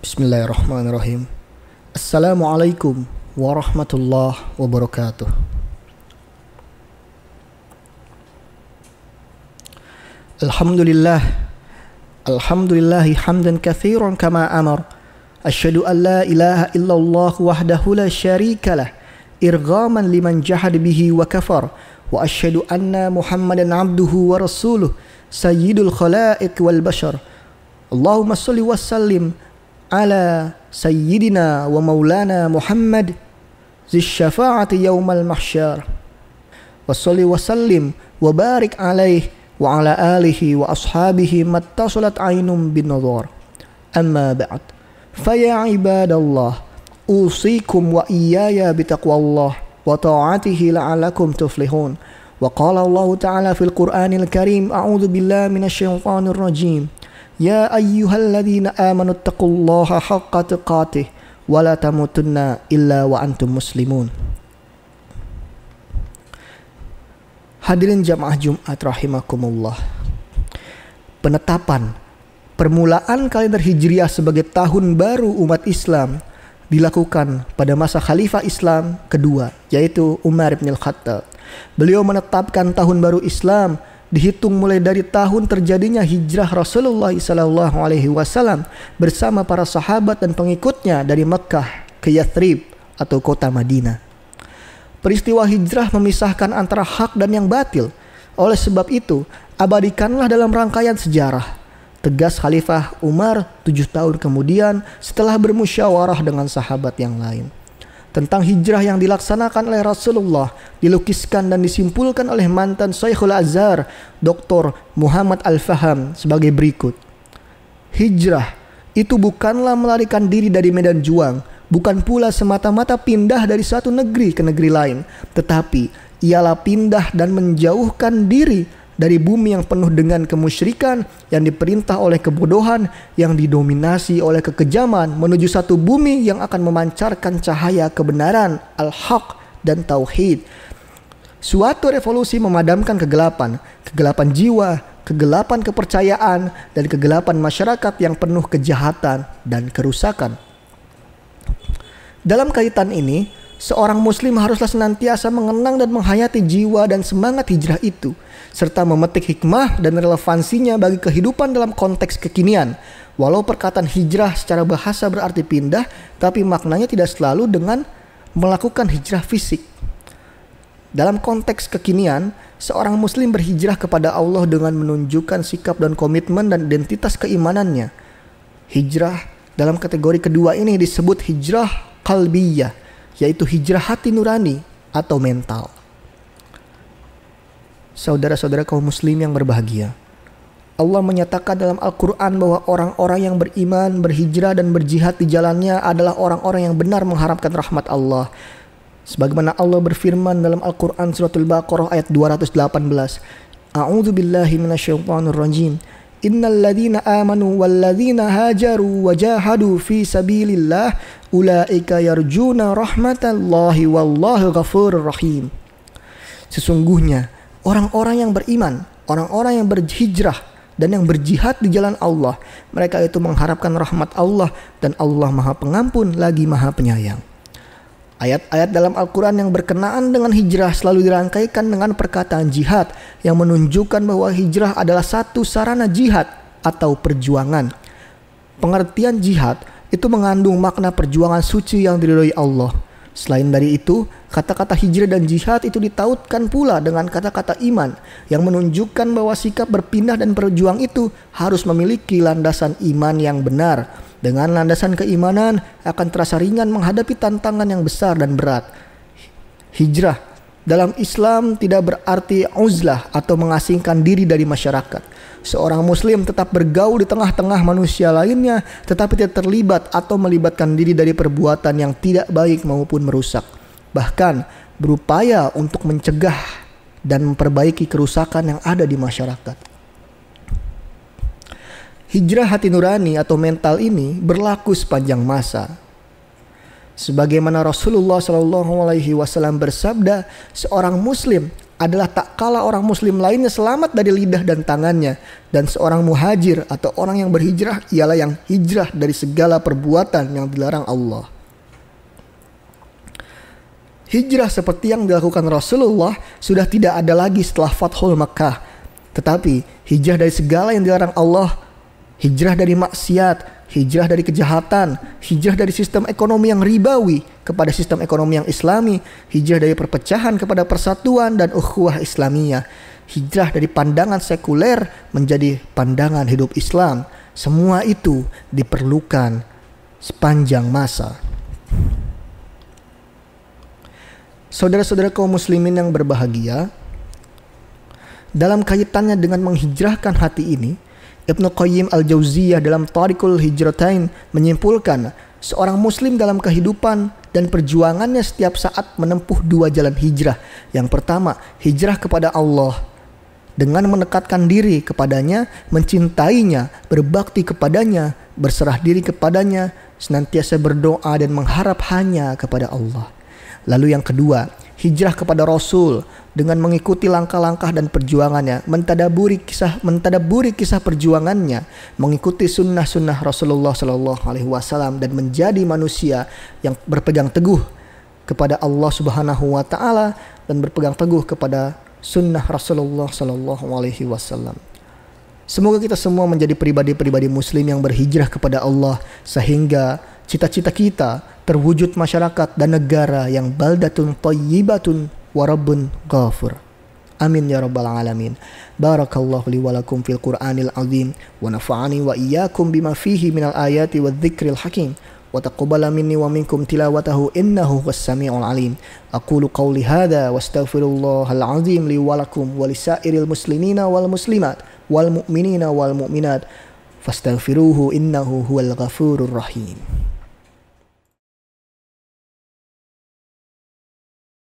Bismillahirrahmanirrahim. Assalamualaikum warahmatullahi wabarakatuh. Alhamdulillahi hamdan katsiran kama amar. Asyhadu an la ilaha illallah wahdahu la syarikalah irghaman liman jahad bihi wa kafar. Wa asyhadu anna Muhammadan abduhu wa rasuluh sayyidul khalaiq wal bashar. Allahumma shalli wa sallim ala sayyidina wa maulana Muhammad zi syafa'ati yaumal mahsyar. Wa shalli wa sallim wa barik alaihi wa ala alihi wa ashabihi mattasalat ainum bin nadhar. Amma ba'd. Fa ya ibadallah, usikum wa iyaya bitaqwallah wa ta'atihi la'alakum tuflihun. Wa qala Allah ta'ala fil Qur'anil Karim, a'udzu billahi minasy syaithanir rajim. Ya ayyuhalladzina amanu taqullaha haqqa tuqatih wa la tamutunna illa wa antum muslimun. Hadirin jamaah Jumat rahimakumullah. Penetapan permulaan kalender Hijriah sebagai tahun baru umat Islam dilakukan pada masa Khalifah Islam kedua, yaitu Umar bin Al-Khattab. Beliau menetapkan tahun baru Islam dihitung mulai dari tahun terjadinya hijrah Rasulullah SAW bersama para sahabat dan pengikutnya dari Mekkah ke Yathrib atau kota Madinah. Peristiwa hijrah memisahkan antara hak dan yang batil. Oleh sebab itu, abadikanlah dalam rangkaian sejarah. Tegas Khalifah Umar 7 tahun kemudian setelah bermusyawarah dengan sahabat yang lain. Tentang hijrah yang dilaksanakan oleh Rasulullah dilukiskan dan disimpulkan oleh mantan Syekhul Azhar Dr. Muhammad Al-Faham sebagai berikut. Hijrah itu bukanlah melarikan diri dari medan juang, bukan pula semata-mata pindah dari satu negeri ke negeri lain, tetapi ialah pindah dan menjauhkan diri dari bumi yang penuh dengan kemusyrikan, yang diperintah oleh kebodohan, yang didominasi oleh kekejaman, menuju satu bumi yang akan memancarkan cahaya kebenaran, al-haq dan tauhid. Suatu revolusi memadamkan kegelapan jiwa, kegelapan kepercayaan, dan kegelapan masyarakat yang penuh kejahatan dan kerusakan. Dalam kaitan ini, seorang muslim haruslah senantiasa mengenang dan menghayati jiwa dan semangat hijrah itu, serta memetik hikmah dan relevansinya bagi kehidupan dalam konteks kekinian. Walau perkataan hijrah secara bahasa berarti pindah, tapi maknanya tidak selalu dengan melakukan hijrah fisik. Dalam konteks kekinian, seorang muslim berhijrah kepada Allah dengan menunjukkan sikap dan komitmen dan identitas keimanannya. Hijrah dalam kategori kedua ini disebut hijrah qalbiyah, yaitu hijrah hati nurani atau mental. Saudara-saudara kaum muslim yang berbahagia, Allah menyatakan dalam Al-Quran bahwa orang-orang yang beriman, berhijrah dan berjihad di jalannya adalah orang-orang yang benar mengharapkan rahmat Allah. Sebagaimana Allah berfirman dalam Al-Quran surat Al-Baqarah ayat 218, A'udzu billahi minasyaitonir rajim. Innal ladzina amanu wal ladzina hajaru wa jahadu fi sabilillah ulaika yarjuna rahmatallahi wallahu ghafurur rahim. Sesungguhnya orang-orang yang beriman, orang-orang yang berhijrah dan yang berjihad di jalan Allah, mereka itu mengharapkan rahmat Allah, dan Allah Maha Pengampun lagi Maha Penyayang. Ayat-ayat dalam Al-Quran yang berkenaan dengan hijrah selalu dirangkaikan dengan perkataan jihad yang menunjukkan bahwa hijrah adalah satu sarana jihad atau perjuangan. Pengertian jihad itu mengandung makna perjuangan suci yang diridhoi Allah. Selain dari itu, kata-kata hijrah dan jihad itu ditautkan pula dengan kata-kata iman yang menunjukkan bahwa sikap berpindah dan berjuang itu harus memiliki landasan iman yang benar. Dengan landasan keimanan akan terasa ringan menghadapi tantangan yang besar dan berat. Hijrah dalam Islam tidak berarti uzlah atau mengasingkan diri dari masyarakat. Seorang muslim tetap bergaul di tengah-tengah manusia lainnya, tetapi tidak terlibat atau melibatkan diri dari perbuatan yang tidak baik maupun merusak. Bahkan berupaya untuk mencegah dan memperbaiki kerusakan yang ada di masyarakat. Hijrah hati nurani atau mental ini berlaku sepanjang masa. Sebagaimana Rasulullah SAW bersabda, seorang muslim adalah tak kala orang muslim lainnya selamat dari lidah dan tangannya, dan seorang muhajir atau orang yang berhijrah ialah yang hijrah dari segala perbuatan yang dilarang Allah. Hijrah seperti yang dilakukan Rasulullah sudah tidak ada lagi setelah Fathul Makkah, tetapi hijrah dari segala yang dilarang Allah, hijrah dari maksiat, hijrah dari kejahatan, hijrah dari sistem ekonomi yang ribawi kepada sistem ekonomi yang islami, hijrah dari perpecahan kepada persatuan dan ukhuwah Islamiyah, hijrah dari pandangan sekuler menjadi pandangan hidup Islam. Semua itu diperlukan sepanjang masa. Saudara-saudara kaum muslimin yang berbahagia, dalam kaitannya dengan menghijrahkan hati ini, Ibnu Qayyim al-Jauziyah dalam Thariqul Hijratain menyimpulkan seorang muslim dalam kehidupan dan perjuangannya setiap saat menempuh dua jalan hijrah. Yang pertama, hijrah kepada Allah dengan mendekatkan diri kepadanya, mencintainya, berbakti kepadanya, berserah diri kepadanya, senantiasa berdoa dan mengharap hanya kepada Allah. Lalu yang kedua, hijrah kepada Rasul dengan mengikuti langkah-langkah dan perjuangannya, mentadaburi kisah perjuangannya, mengikuti sunnah-sunnah Rasulullah Shallallahu Alaihi Wasallam dan menjadi manusia yang berpegang teguh kepada Allah Subhanahu Wa Taala dan berpegang teguh kepada sunnah Rasulullah Shallallahu Alaihi Wasallam. Semoga kita semua menjadi pribadi-pribadi muslim yang berhijrah kepada Allah sehingga cita-cita kita terwujud masyarakat dan negara yang baldatun thayyibatun wa rabbun ghafur. Amin ya rabbal alamin. Barakallahu li wa lakum fil Qur'anil azim wa nafa'ani wa iyyakum bima fihi minal ayati wadh-dhikril hakim wa taqabbala minni wa minkum tilawatahu innahu was-sami'ul alim. Aqulu qawli hadha wa astaghfirullahal azim li wa lakum wa lisairil muslimina wal muslimat wal mu'minina wal mu'minat fastaghfiruhu innahu huwal ghafurur rahim.